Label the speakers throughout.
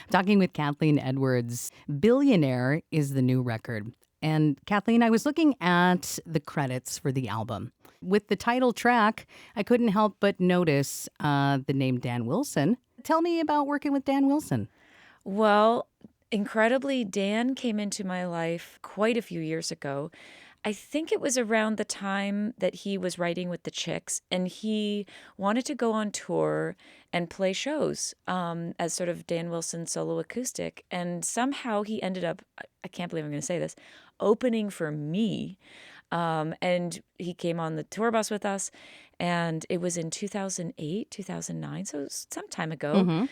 Speaker 1: Talking with Kathleen Edwards. Billionaire is the new record. And Kathleen, I was looking at the credits for the album. With the title track, I couldn't help but notice the name Dan Wilson. Tell me about working with Dan Wilson.
Speaker 2: Well, incredibly, Dan came into my life quite a few years ago. I think it was around the time that he was writing with the Chicks, and he wanted to go on tour and play shows as sort of Dan Wilson solo acoustic. And somehow he ended up, I can't believe I'm going to say this, opening for me. And he came on the tour bus with us, and it was in 2008, 2009, so it was some time ago.
Speaker 1: Mm-hmm.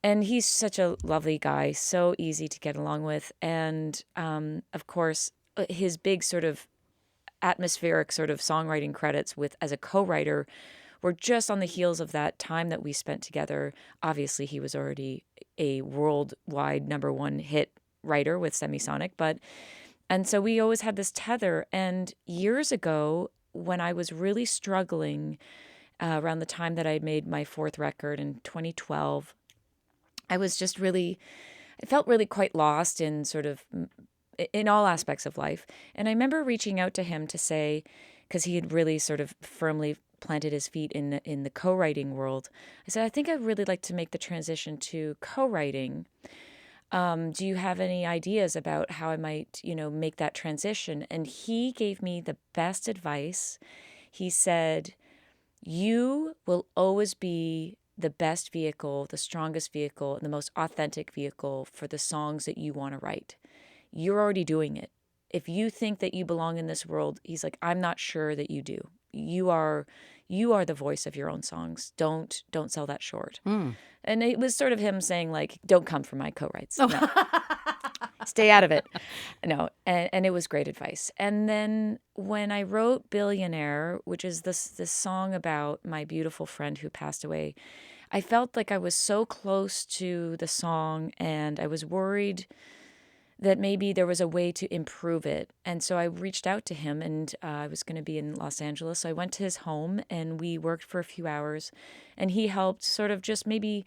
Speaker 2: And he's such a lovely guy, so easy to get along with. And of course, his big sort of atmospheric sort of songwriting credits with as a co-writer were just on the heels of that time that we spent together. Obviously, he was already a worldwide #1 hit writer with Semisonic, and so we always had this tether. And years ago, when I was really struggling around the time that I made my fourth record in 2012, I was just really, I felt really quite lost in sort of in all aspects of life. And I remember reaching out to him to say, because he had really sort of firmly planted his feet in the co-writing world. I said, I think I'd really like to make the transition to co-writing. Do you have any ideas about how I might, make that transition? And he gave me the best advice. He said, you will always be the best vehicle, the strongest vehicle, and the most authentic vehicle for the songs that you want to write. You're already doing it. If you think that you belong in this world, he's like, I'm not sure that you do. You are the voice of your own songs. Don't sell that short. And it was sort of him saying, like, don't come for my co-writes. No. Stay out of it. No. And it was great advice. And then when I wrote Billionaire, which is this song about my beautiful friend who passed away, I felt like I was so close to the song, and I was worried that maybe there was a way to improve it. And so I reached out to him, and I was going to be in Los Angeles. So I went to his home, and we worked for a few hours, and he helped sort of just maybe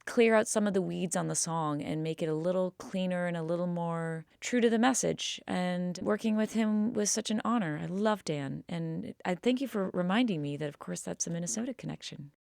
Speaker 2: clear out some of the weeds on the song and make it a little cleaner and a little more true to the message. And working with him was such an honor. I love Dan. And I thank you for reminding me that, of course, that's a Minnesota connection.